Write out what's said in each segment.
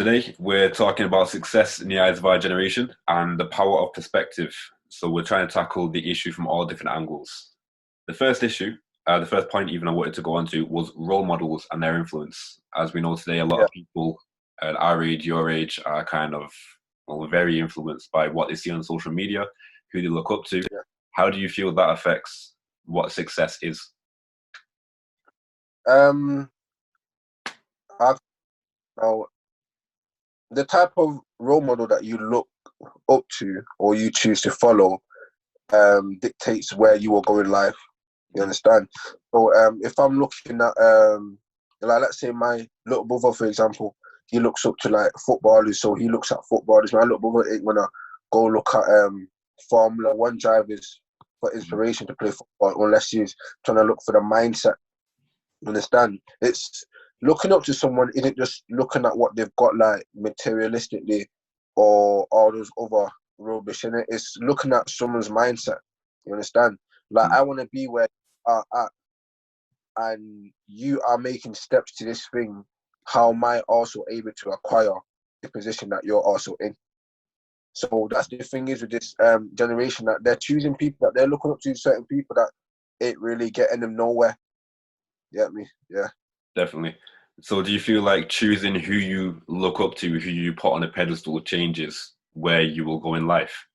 Today, we're talking about success in the eyes of our generation and the power of perspective. So, we're trying to tackle the issue from all different angles. The first issue, the first point even I wanted to go on to was role models and their influence. As we know today, a lot Yeah. of people at our age, your age, are kind of very influenced by what they see on social media, who they look up to. Yeah. How do you feel that affects what success is? Um, I, now, the type of role model that you look up to or you choose to follow dictates where you will go in life. You understand? So if I'm looking at like let's say my little brother, for example, he looks up to like footballers, so he looks at footballers. My little brother ain't gonna go look at Formula One drivers for inspiration to play football unless he's trying to look for the mindset. You understand? It's looking up to someone isn't just looking at what they've got like materialistically or all those other rubbish in it. It's looking at someone's mindset. You understand? Like I want to be where you are at, and you are making steps to this thing. How am I also able to acquire the position that you're also in? So that's the thing is with this generation that they're choosing people that they're looking up to certain people that ain't really getting them nowhere. You get me? Yeah. Definitely. So, do you feel like choosing who you look up to, who you put on a pedestal, changes where you will go in life?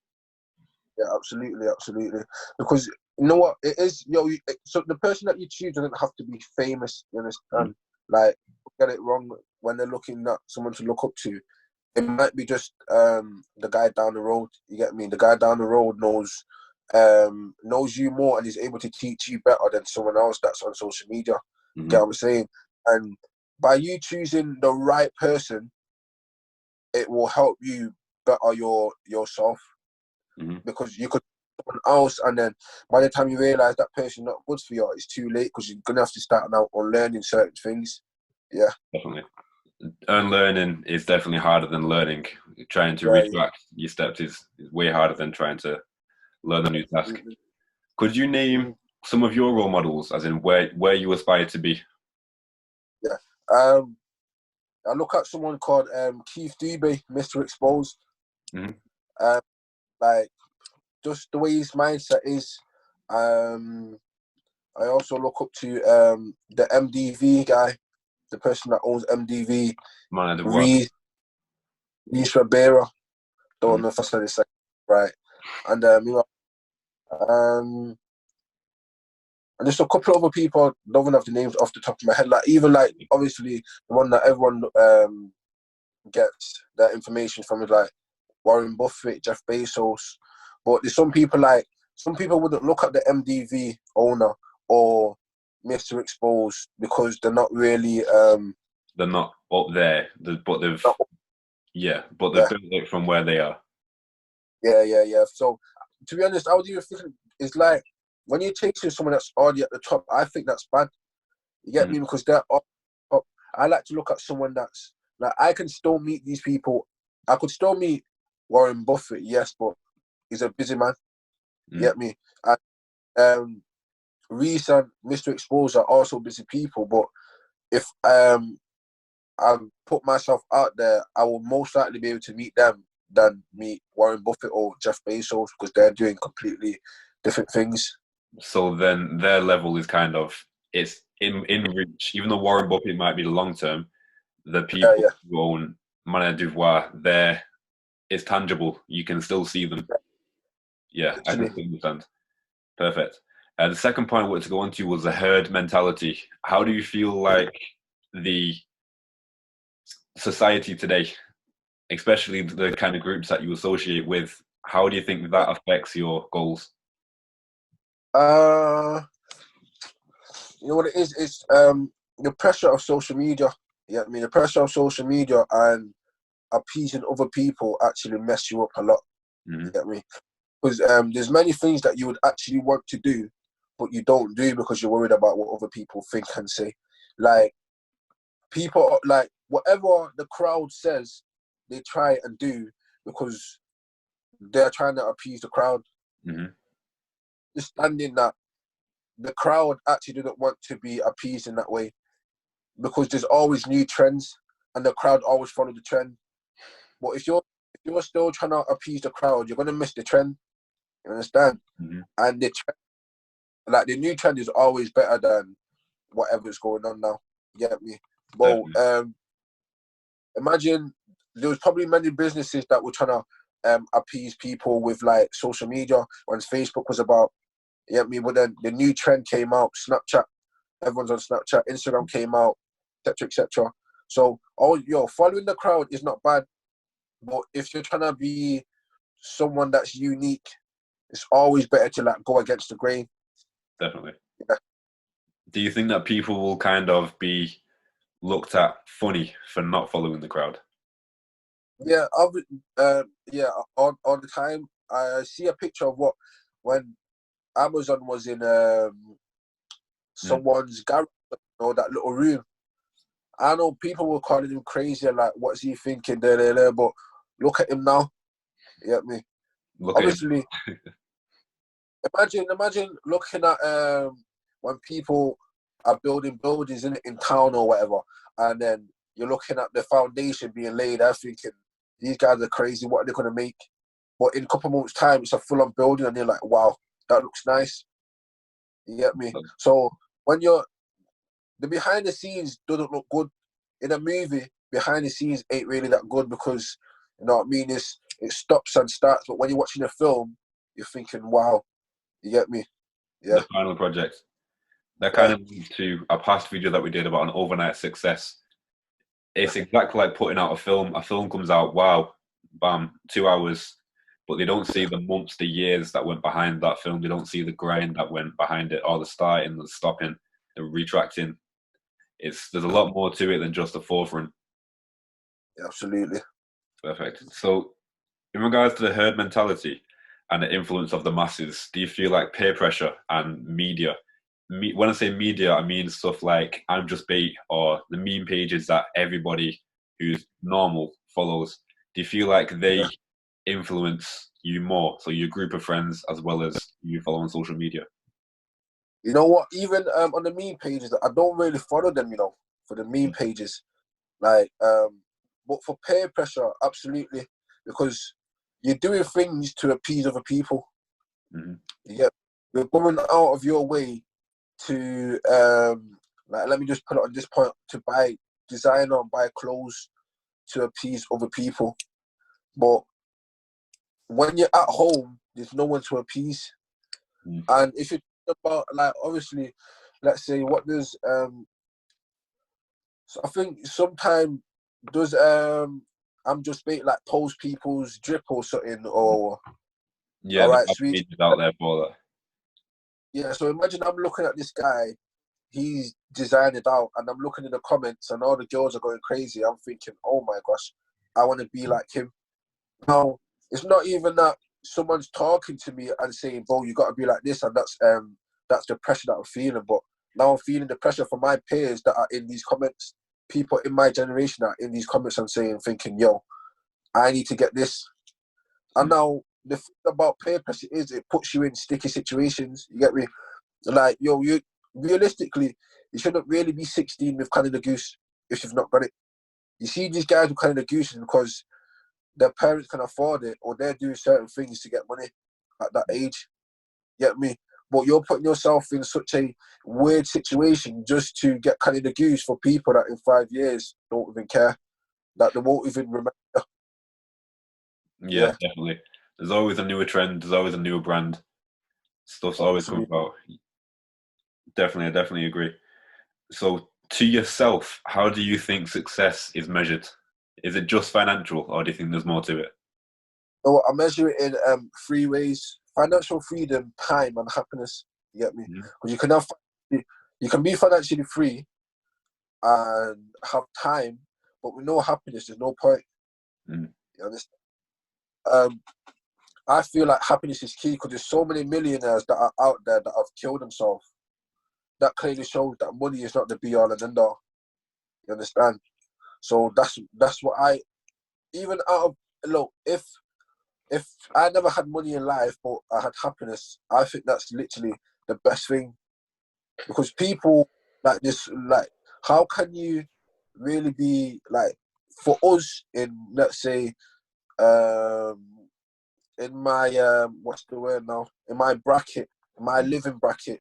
Yeah, absolutely, absolutely. Because you know what it is, so the person that you choose doesn't have to be famous. You understand? Like, get it wrong when they're looking at someone to look up to. It might be just the guy down the road. You get me? The guy down the road knows you more and is able to teach you better than someone else that's on social media. Get what I'm saying? And by you choosing the right person, it will help you better yourself. Because you could someone else, and then by the time you realize that person not good for you, it's too late because you're gonna have to start now on learning certain things. Yeah, Definitely. Unlearning is definitely harder than learning. Trying to yeah, retract your steps is way harder than trying to learn a new task. absolutely. Could you name some of your role models, as in where you aspire to be? Yeah. I look at someone called Keith Dube, Mr. Exposed. Um, like just the way his mindset is. I also look up to the MDV guy, the person that owns MDV, Man, I did what? Reese Ribeiro. Don't know if I said it right. And um, and just a couple of other people. Don't even have the names off the top of my head. Like even like obviously the one that everyone gets that information from is like Warren Buffett, Jeff Bezos. But there's some people wouldn't look at the MDV owner or Mr. Exposed because they're not really They're not up there, but they've not, but they've yeah, built it from where they are. yeah. So to be honest, I was even thinking it's like when you take to someone that's already at the top, I think that's bad. You get me? Because they're up. I like to look at someone that's like I can still meet these people. I could still meet Warren Buffett, yes, but he's a busy man. You get me? And Reese and Mr. Exposed are also busy people, but if I put myself out there, I will most likely be able to meet them than meet Warren Buffett or Jeff Bezos because they're doing completely different things. So then their level is kind of it's in reach. Even though Warren Buffett might be the long term, the people Yeah. who own Mana Duvoir, there it's tangible. You can still see them. Yeah, I can Literally. understand. Perfect. The second point I wanted to go on to was the herd mentality. How do you feel like the society today, especially the kind of groups that you associate with, how do you think that affects your goals? Uh, you know what it is? It's the pressure of social media. Yeah, I mean the pressure of social media and appeasing other people actually mess you up a lot. You get me? Because there's many things that you would actually want to do, but you don't do because you're worried about what other people think and say. Like people, like whatever the crowd says, they try and do because they're trying to appease the crowd. Understanding that the crowd actually didn't want to be appeased in that way because there's always new trends and the crowd always follow the trend. But if you're still trying to appease the crowd, you're gonna miss the trend. You understand? Mm-hmm. And the trend, like the new trend, is always better than whatever's going on now. You get me? Well, imagine there was probably many businesses that were trying to appease people with like social media when Facebook was about. You get me? But then the new trend came out, Snapchat. Everyone's on Snapchat. Instagram came out, etc., etc. So, following the crowd is not bad, but if you're trying to be someone that's unique, it's always better to like go against the grain. Definitely. Yeah. Do you think that people will kind of be looked at funny for not following the crowd? Yeah, all the time. I see a picture of when Amazon was in someone's garage, that little room. I know people were calling him crazy and like, what's he thinking? But look at him now. You get me? Obviously, imagine looking at when people are building buildings in town or whatever, and then you're looking at the foundation being laid. I'm thinking, these guys are crazy. What are they going to make? But in a couple of months' time, it's a full-on building, and you're like, wow, that looks nice. You get me? So when the behind the scenes doesn't look good in a movie. Behind the scenes ain't really that good because, you know what I mean? It stops and starts. But when you're watching a film, you're thinking, wow. You get me? Yeah. The final project. That kind of leads to a past video that we did about an overnight success. It's exactly like putting out a film. A film comes out, wow, bam, 2 hours, but they don't see the months, the years that went behind that film. They don't see the grind that went behind it, or the starting, the stopping, the retracting. There's a lot more to it than just the forefront. Absolutely. Perfect. So, in regards to the herd mentality and the influence of the masses, do you feel like peer pressure and media? When I say media, I mean stuff like I'm Just Bait or the meme pages that everybody who's normal follows. Do you feel like they influence you more? So your group of friends as well as you follow on social media? You know what? Even on the meme pages, I don't really follow them, for the meme pages. Like, but for peer pressure, absolutely. Because you're doing things to appease other people. Mm-hmm. You're going out of your way to like, let me just put it on this point, to buy designer and buy clothes to appease other people. But when you're at home, there's no one to appease. And if you think about, like, obviously, let's say, what does so I think sometimes does I'm Just Bait like post people's drip or something, or Yeah, all the right, sweet. pages out there for that. Yeah, so imagine I'm looking at this guy, he's designed it out, and I'm looking in the comments, and all the girls are going crazy. I'm thinking, oh my gosh, I want to be like him. Now, it's not even that someone's talking to me and saying, "Bro, you got to be like this," and that's the pressure that I'm feeling. But now I'm feeling the pressure from my peers that are in these comments. People in my generation are in these comments and thinking, "Yo, I need to get this." And now the thing about peer pressure is it puts you in sticky situations. You get me? Like, yo, you realistically, you shouldn't really be 16 with Canada Goose if you've not got it. You see these guys with Canada Goose because their parents can afford it, or they're doing certain things to get money at that age. You get me? But you're putting yourself in such a weird situation just to get Canada Goose for people that in 5 years don't even care, that they won't even remember. Yeah, definitely. There's always a newer trend. There's always a newer brand. Stuff's always coming out. Definitely, I definitely agree. So, to yourself, how do you think success is measured? Is it just financial, or do you think there's more to it? So I measure it in 3 ways: financial freedom, time, and happiness. You get me? Because you can be financially free and have time, but with no happiness, there's no point. You understand? I feel like happiness is key because there's so many millionaires that are out there that have killed themselves. That clearly shows that money is not the be all and end all. You understand? So that's what even out of, look, if I never had money in life but I had happiness, I think that's literally the best thing. Because people like this, like, how can you really be like for us in, let's say, in my what's the word now? In my bracket, in my living bracket,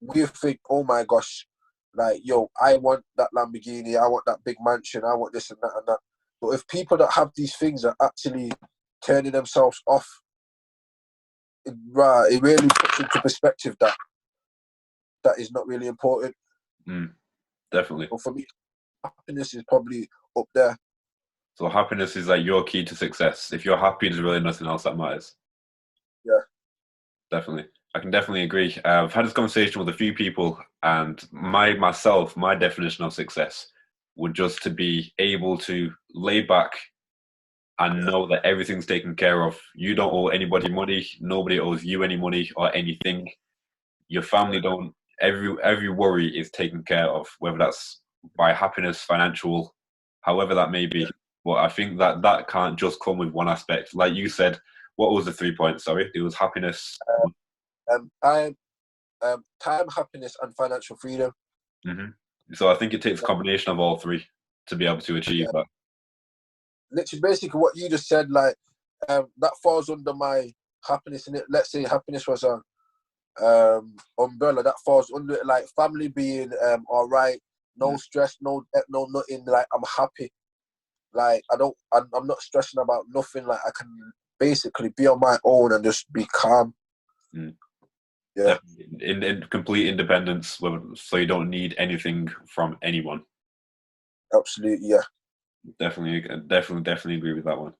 we think, oh my gosh, like, yo, I want that Lamborghini, I want that big mansion, I want this and that and that. But if people that have these things are actually turning themselves off, it really puts into perspective that is not really important. Definitely. But for me, happiness is probably up there. So happiness is like your key to success. If you're happy, there's really nothing else that matters. Yeah. Definitely. I can definitely agree. I've had this conversation with a few people, and my definition of success would just to be able to lay back and know that everything's taken care of. You don't owe anybody money. Nobody owes you any money or anything. Your family don't. Every worry is taken care of, whether that's by happiness, financial, however that may be. But I think that can't just come with one aspect. Like you said, what was the 3 points? Sorry, it was happiness. Time, happiness, and financial freedom. So I think it takes a combination of all three to be able to achieve that. Literally, basically, what you just said, like, that falls under my happiness in it. Let's say happiness was a umbrella that falls under it, like family being all right, no stress, no debt, no nothing. Like, I'm happy. Like, I'm not stressing about nothing. Like, I can basically be on my own and just be calm. Yeah. In complete independence, so you don't need anything from anyone. Absolutely, yeah. Definitely agree with that one.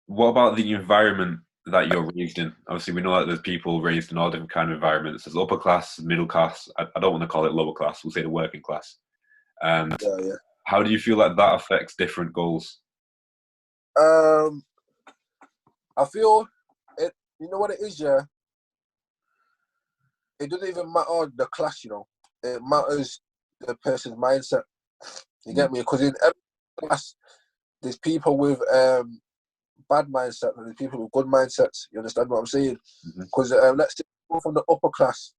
What about the environment that you're raised in? Obviously, we know that there's people raised in all different kind of environments. There's upper class, middle class. I don't want to call it lower class. We'll say the working class. And how do you feel like that affects different goals? I feel it. You know what it is, yeah. It doesn't even matter the class, you know. It matters the person's mindset. You get me? Because in every class, there's people with bad mindset and there's people with good mindsets. You understand what I'm saying? Because let's say people from the upper class,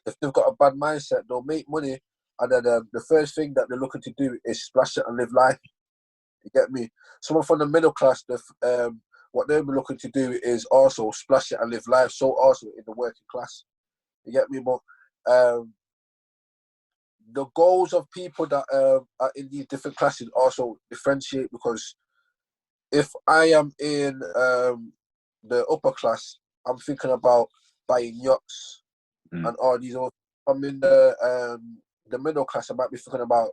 if they've got a bad mindset, they'll make money, and then the first thing that they're looking to do is splash it and live life. You get me? Someone from the middle class, what they'll be looking to do is also splash it and live life. So also in the working class. You get me? But the goals of people that are in these different classes also differentiate, because if I am in the upper class, I'm thinking about buying yachts and all these. I'm in the middle class, I might be thinking about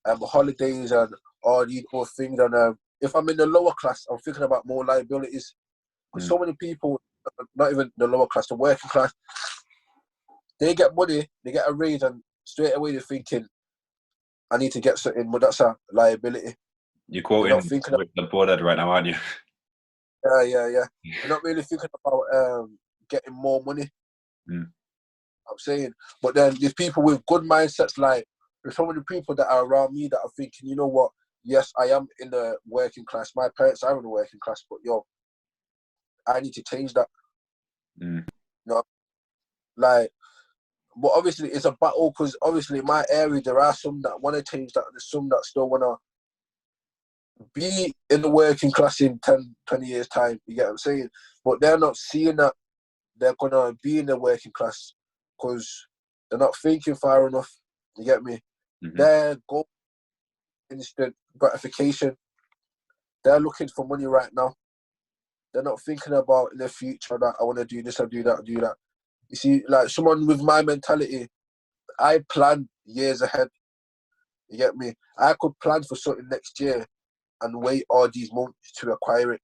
holidays and all these other things. And if I'm in the lower class, I'm thinking about more liabilities. Because so many people, not even the lower class, the working class, they get money, they get a raise, and straight away they're thinking, I need to get something, but that's a liability. You're quoting the boardhead right now, aren't you? Yeah. You're not really thinking about getting more money. I'm saying. But then there's people with good mindsets, like there's so many people that are around me that are thinking, you know what, yes, I am in the working class. My parents are in the working class, but yo, I need to change that. You know? Like, but obviously it's a battle, because obviously in my area there are some that want to change that, and there's some that still want to be in the working class in 10, 20 years time. You get what I'm saying? But they're not seeing that they're going to be in the working class because they're not thinking far enough. You get me? They're going instant gratification. They're looking for money right now. They're not thinking about in the future that I want to do this, I do that, do that. You see, like someone with my mentality, I plan years ahead. You get me? I could plan for something next year and wait all these months to acquire it.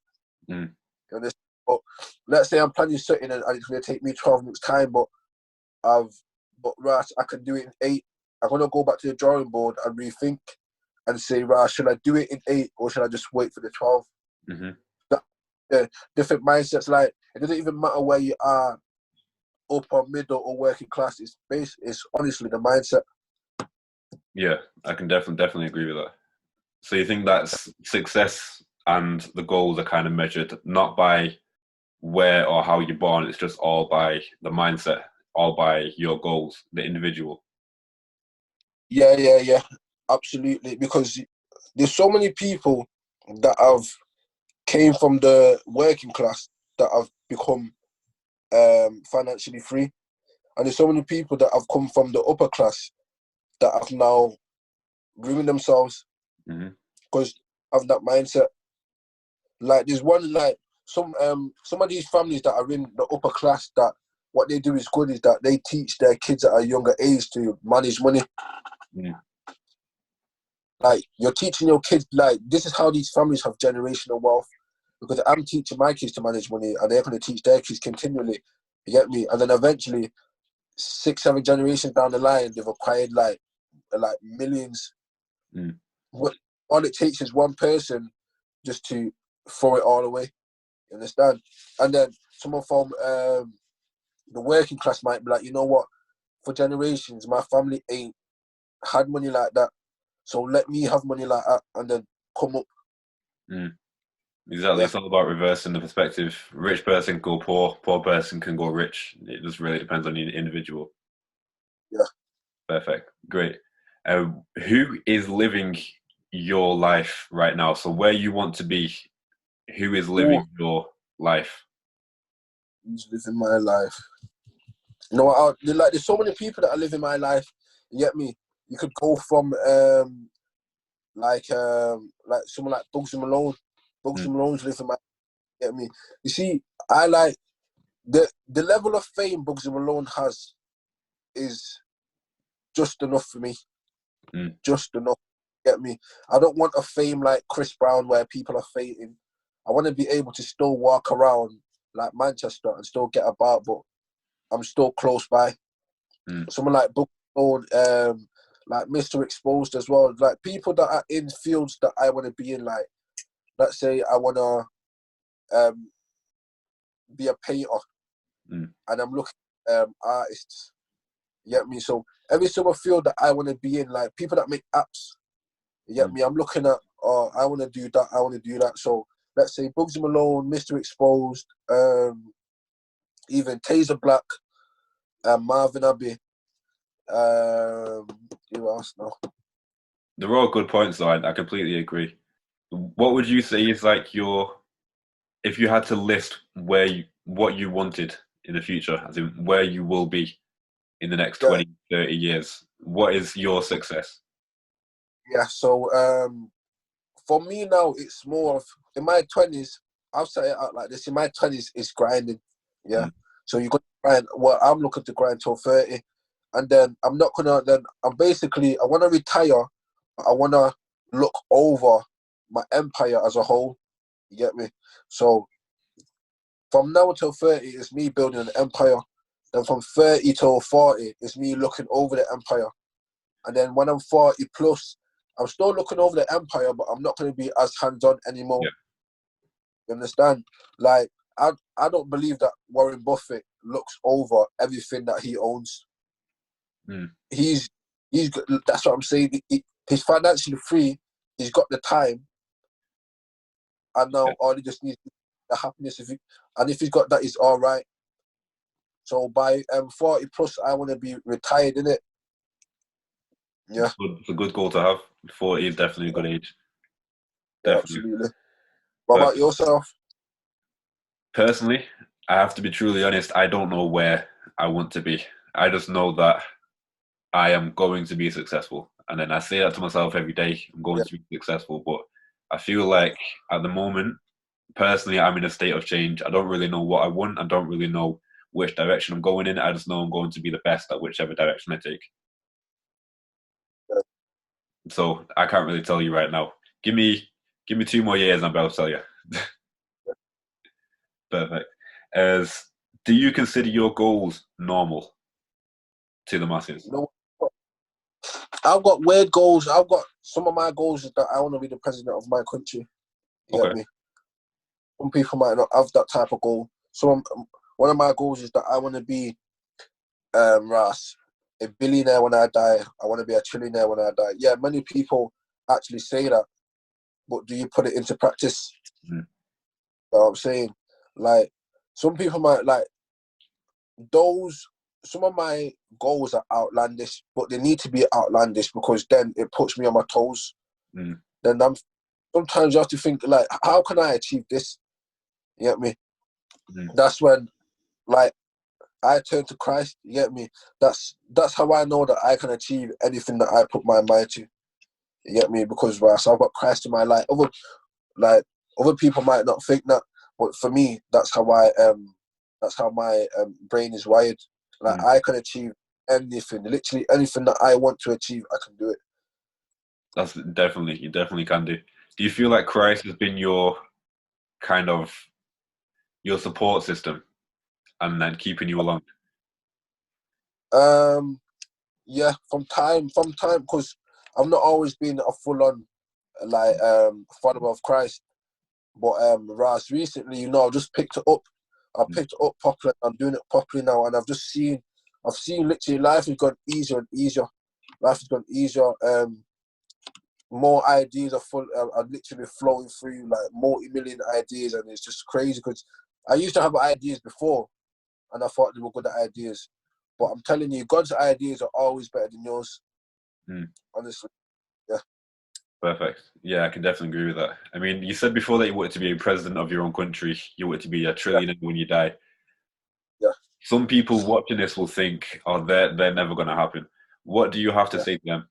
You understand? But let's say I'm planning something and it's going to take me 12 months' time, but right, I can do it in 8. I'm going to go back to the drawing board and rethink and say, right, should I do it in 8 or should I just wait for the 12? Different mindsets. Like, it doesn't even matter where you are, upper, middle, or working class. It's honestly the mindset. Yeah, I can definitely agree with that. So you think that success and the goals are kind of measured not by where or how you're born, it's just all by the mindset, all by your goals, the individual. Yeah. absolutely, because there's so many people that have came from the working class that have become financially free, and there's so many people that have come from the upper class that have now ruined themselves because of that mindset. Like there's one like some of these families that are in the upper class that what they do is good is that they teach their kids at a younger age to manage money. Yeah. Like you're teaching your kids like this is how these families have generational wealth. Because I'm teaching my kids to manage money and they're going to teach their kids continually. You get me? And then eventually 6-7 generations down the line they've acquired like millions. What all it takes is one person just to throw it all away. You understand? And then someone from the working class might be like, you know what? For generations, my family ain't had money like that. So let me have money like that and then come up. Exactly. Yeah. It's all about reversing the perspective. Rich person can go poor, poor person can go rich. It just really depends on the individual. Yeah. Perfect. Great. Who is living your life right now? So where you want to be, who is living your life? Who's living my life? You know what? There's so many people that are living my life. You get me? You could go from like someone like Bugsy Malone. Bugsy Malone's living my. You get me? You see, I like the level of fame Bugsy Malone has is just enough for me. Just enough. Get me? I don't want a fame like Chris Brown where people are fainting. I want to be able to still walk around like Manchester and still get about, but I'm still close by. Someone like Book, like Mr. Exposed as well. Like people that are in fields that I want to be in. Like, let's say I want to be a painter, and I'm looking artists. You get me? So every single field that I want to be in, like people that make apps. You get me? I'm looking at. Oh, I want to do that. I want to do that. So let's say Bugsy Malone, Mr. Exposed, even Taser Black, Marvin Abbey. Who else now? They're all good points, though. I completely agree. What would you say is like if you had to list what you wanted in the future, as in where you will be in the next 20, 30 years, what is your success? Yeah, so for me now, it's more of in my 20s. I'll set it out like this: in my 20s, it's grinding. Yeah, so you got to grind. Well, I'm looking to grind till 30, and then I'm not gonna. Then I'm basically I want to retire. But I want to look over my empire as a whole. You get me? So from now until 30, it's me building an empire. Then from 30 till 40, it's me looking over the empire. And then when I'm 40 plus, I'm still looking over the empire, but I'm not going to be as hands-on anymore. Yeah. You understand? Like, I don't believe that Warren Buffett looks over everything that he owns. He's that's what I'm saying. He's financially free. He's got the time. And now all he just needs is the happiness. And if he's got that, he's all right. So by 40 plus, I want to be retired, innit? Yeah. It's a good goal to have. 40 is definitely a good age. Yeah, Definitely. absolutely. What about yourself? Personally, I have to be truly honest, I don't know where I want to be. I just know that I am going to be successful. And then I say that to myself every day, I'm going to be successful. But I feel like at the moment, personally, I'm in a state of change. I don't really know what I want. I don't really know which direction I'm going in. I just know I'm going to be the best at whichever direction I take. So I can't really tell you right now. Give me 2 more years and I'll be able to tell you. Perfect. As do you consider your goals normal to the masses? No, I've got weird goals. I've got some of my goals is that I want to be the president of my country. You get me? Some people might not have that type of goal. One of my goals is that I want to be Ras, a billionaire when I die. I want to be a trillionaire when I die. Yeah, many people actually say that, but do you put it into practice? You know what I'm saying? Like, some people might like those some of my goals are outlandish, but they need to be outlandish because then it puts me on my toes. Mm. Then sometimes you have to think like, how can I achieve this? You get me? Mm. That's when like I turn to Christ. You get me? That's how I know that I can achieve anything that I put my mind to. You get me? Because so I've got Christ in my life. Other people might not think that, but for me, that's how my brain is wired. Like I can achieve anything, literally anything that I want to achieve, I can do it. That's definitely, you definitely can do. Do you feel like Christ has been your kind of your support system and then keeping you along? Yeah, from time, because I've not always been a full on follower of Christ. But Ras, recently, I've just picked it up. I picked it up properly. I'm doing it properly now, and I've seen literally life has gone easier and easier. Life has gone easier. More ideas are literally flowing through, like multi-million ideas, and it's just crazy because I used to have ideas before, and I thought they were good ideas. But I'm telling you, God's ideas are always better than yours. Honestly, yeah. Perfect. Yeah, I can definitely agree with that. I mean, you said before that you wanted to be a president of your own country. You wanted to be a trillionaire when you die. Yeah. Some people watching this will think, "Oh, they're never going to happen." What do you have to say to them?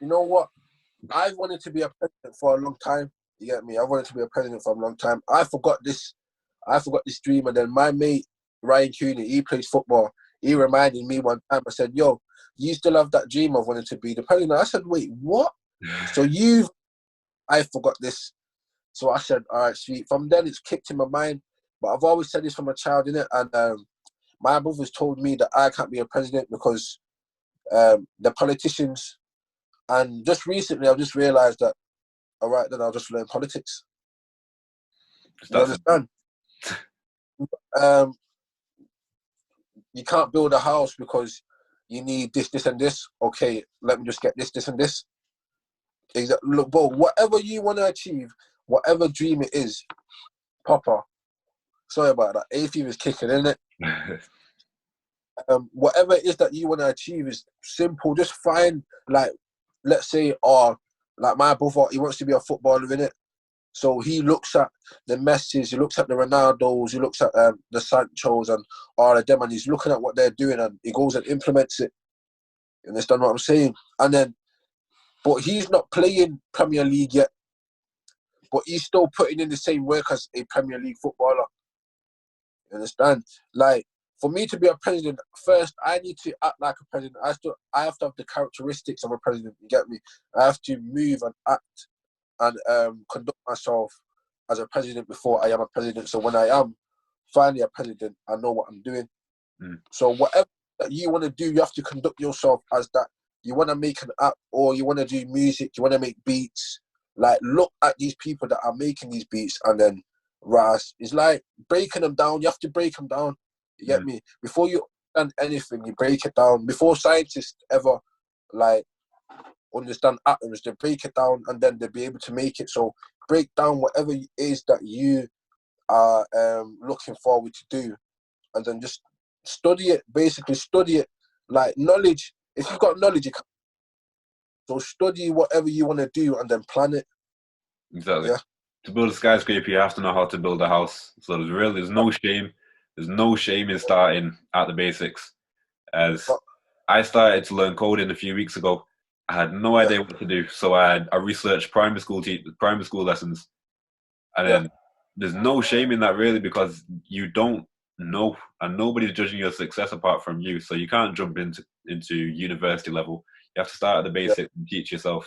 You know what? I've wanted to be a president for a long time. You get me? I wanted to be a president for a long time. I forgot this dream, and then my mate Ryan Cooney, he plays football. He reminded me one time. I said, "Yo, you still have that dream of wanting to be the president?" I said, "Wait, what?" So I forgot this. So I said, "All right, sweet." From then, it's kicked in my mind. But I've always said this from a child, innit? And my brothers told me that I can't be a president because the politicians. And just recently, I've just realised that, all right, then I'll just learn politics. You understand? You can't build a house because you need this, this, and this. Okay, let me just get this, this, and this. Exactly. Look, bro, whatever you want to achieve, whatever dream it is, Papa, sorry about that. A-Fever is kicking, isn't it? Whatever it is that you want to achieve is simple. Just find, like, let's say, like my brother, he wants to be a footballer, innit? So he looks at the Messis, he looks at the Ronaldos, he looks at the Sanchos and all of them, and he's looking at what they're doing, and he goes and implements it. You understand what I'm saying? But he's not playing Premier League yet, but he's still putting in the same work as a Premier League footballer. You understand? Like, for me to be a president, first I need to act like a president. I have to have the characteristics of a president. You get me? I have to move and act and conduct myself as a president before I am a president. So when I am finally a president, I know what I'm doing. So whatever that you want to do, you have to conduct yourself as that. You want to make an app, or you want to do music, you want to make beats. Like, look at these people that are making these beats, and then it's like breaking them down. You have to break them down. You get me? Before you understand anything, you break it down. Before scientists ever like understand atoms, they break it down, and then they'll be able to make it. So break down whatever it is that you are looking forward to do, and then just study it. Basically, study it. Like, knowledge. If you've got knowledge, you can. So study whatever you want to do, and then plan it. Exactly. Yeah. To build a skyscraper, you have to know how to build a house. So there's no shame. There's no shame in starting at the basics. As I started to learn coding a few weeks ago, I had no idea what to do. So I researched primary school lessons, and then there's no shame in that really, because you don't know, and nobody's judging your success apart from you. So you can't jump into university level. You have to start at the basics and teach yourself.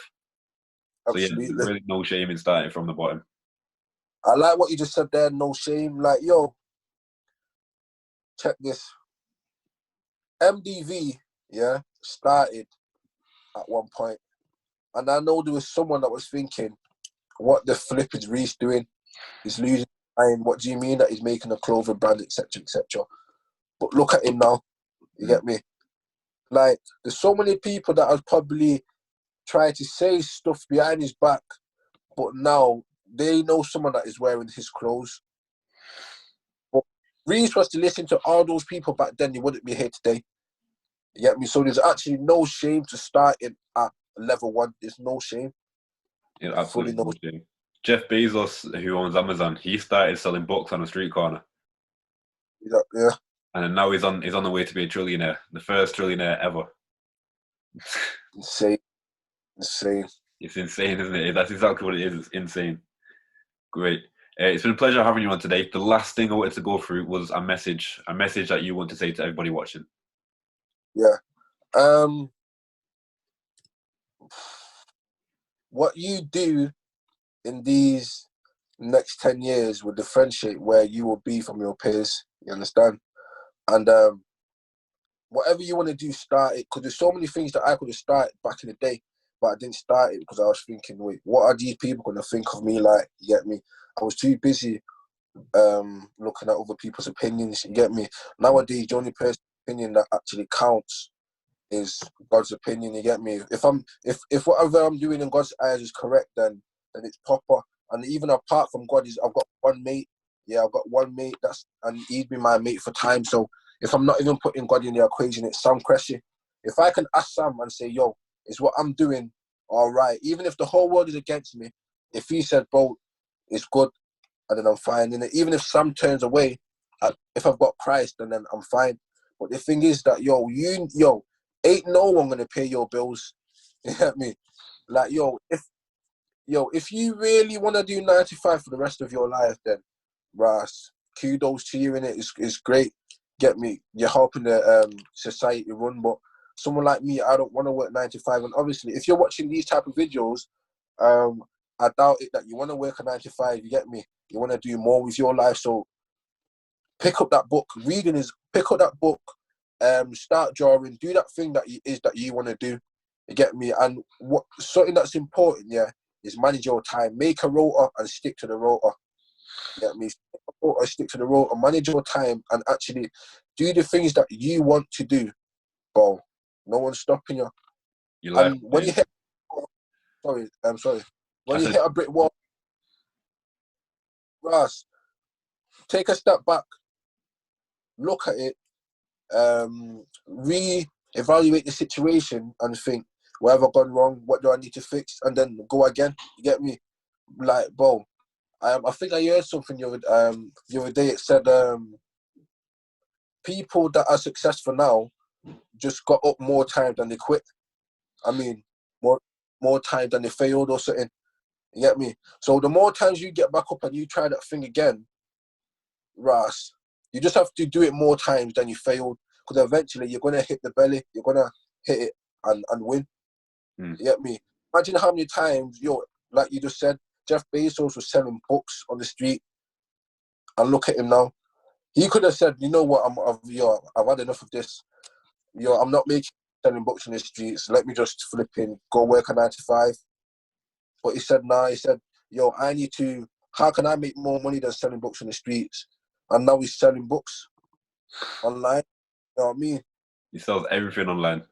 So yeah, there's Absolutely. really no shame in starting from the bottom. I like what you just said there. No shame. Like, yo, check this. MDV, started at one point, and I know there was someone that was thinking, "What the flip is Reese doing? He's losing mind. What do you mean that he's making a clothing brand, etc., etc.?" But look at him now. You get me? Like, there's so many people that have probably tried to say stuff behind his back, but now they know someone that is wearing his clothes. But Reese was to listen to all those people back then, you wouldn't be here today. You get me? So there's actually no shame to starting at level 1. There's no shame. Yeah, Fully absolutely no no shame. Jeff Bezos, who owns Amazon, he started selling books on a street corner, shame. Yeah. and then now he's on the way to be a trillionaire, the first trillionaire ever. Insane. Insane. It's insane, isn't it? That's exactly what it is. It's insane. Great. It's been a pleasure having you on today. The last thing I wanted to go through was a message that you want to say to everybody watching. Yeah. What you do in these next 10 years will differentiate where you will be from your peers. You understand? And whatever you want to do, start it. Because there's so many things that I could have started back in the day, but I didn't start it because I was thinking, wait, what are these people going to think of me like? You get me? I was too busy looking at other people's opinions. You get me? Nowadays, the only person's opinion that actually counts is God's opinion. You get me? If whatever I'm doing in God's eyes is correct, then it's proper. And even apart from God, I've got one mate. Yeah, I've got one mate and he's been my mate for time. So if I'm not even putting God in the equation, it's Sam Cressy. If I can ask Sam and say, yo, is what I'm doing all right? Even if the whole world is against me, if he said, bro, it's good, and then I'm fine. And even if Sam turns away, if I've got Christ, then I'm fine. But the thing is that, ain't no one gonna pay your bills. You get me? Like, if you really wanna do 9 to 5 for the rest of your life, then Ras, kudos to you in it. It's great. Get me? You're helping the society run, but someone like me, I don't want to work 9 to 5. And obviously, if you're watching these type of videos, I doubt it that you want to work a 9 to 5. You get me? You want to do more with your life. So pick up that book. Pick up that book. Start drawing. Do that thing that you want to do. You get me? And something that's important, yeah, is manage your time. Make a rota and stick to the rota. You get me? Stick to the rota. Manage your time and actually do the things that you want to do. Bro, no one's stopping you. And when you hit, sorry. When you hit a brick wall, Ross, take a step back, look at it, re-evaluate the situation and think, where have I gone wrong? What do I need to fix? And then go again. You get me? Like, bro, I think I heard something the other day. It said people that are successful now just got up more time than they quit. I mean, more time than they failed or something. You get me? So the more times you get back up and you try that thing again, Ras, you just have to do it more times than you failed, because eventually you're gonna hit the belly, you're gonna hit it and win. You get me? Imagine how many times, like you just said, Jeff Bezos was selling books on the street, and look at him now. He could have said, you know what, I've had enough of this. I'm not selling books in the streets. Let me just flip in, go work a 9 to 5. But he said, nah. He said, I need to. How can I make more money than selling books in the streets? And now he's selling books online. You know what I mean? He sells everything online.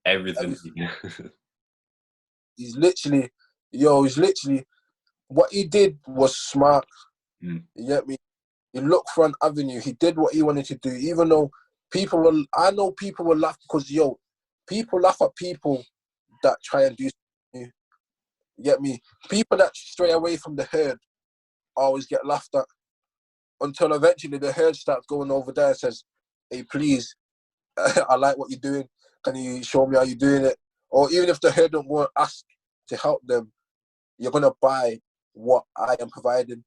Everything. He's literally, what he did was smart. You get me? He looked for an avenue. He did what he wanted to do, even though I know people will laugh because, people laugh at people that try and do something. You get me? People that stray away from the herd always get laughed at, until eventually the herd starts going over there and says, hey, please, I like what you're doing. Can you show me how you're doing it? Or even if the herd don't want to ask to help them, you're going to buy what I am providing.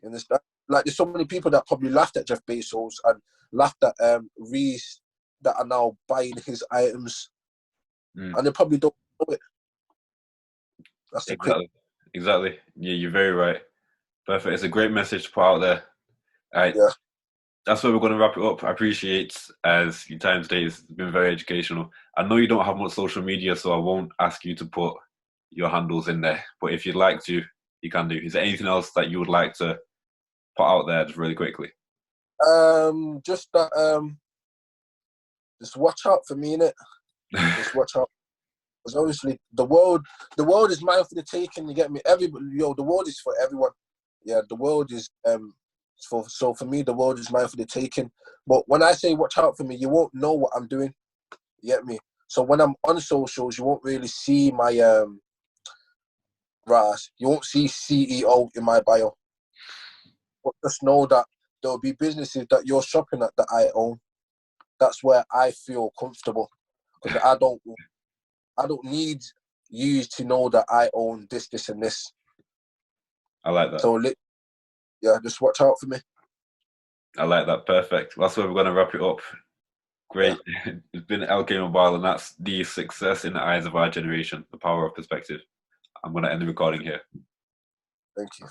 You understand? Like, there's so many people that probably laughed at Jeff Bezos and laughed at Reese that are now buying his items. And they probably don't know it. That's the Exactly. Yeah, you're very right. Perfect. It's a great message to put out there. All right. Yeah. That's where we're going to wrap it up. I appreciate as your time today has been very educational. I know you don't have much social media, so I won't ask you to put your handles in there. But if you'd like to, you can do. Is there anything else that you would like to put out there just really quickly? Just that just watch out for me, innit? Just watch out. Because obviously the world is mine for the taking. You get me? Everybody, the world is for everyone. Yeah, the world is So for me, the world is mine for the taking. But when I say watch out for me, you won't know what I'm doing. You get me? So when I'm on socials, you won't really see my you won't see CEO in my bio. But just know that there will be businesses that you're shopping at that I own. That's where I feel comfortable, because I don't need you to know that I own this, and this. I like that. So yeah, just watch out for me. I like that. Perfect. That's where we're going to wrap it up. Great. Yeah. It's been LK Mbala, and that's the success in the eyes of our generation, the power of perspective. I'm going to end the recording here. Thank you.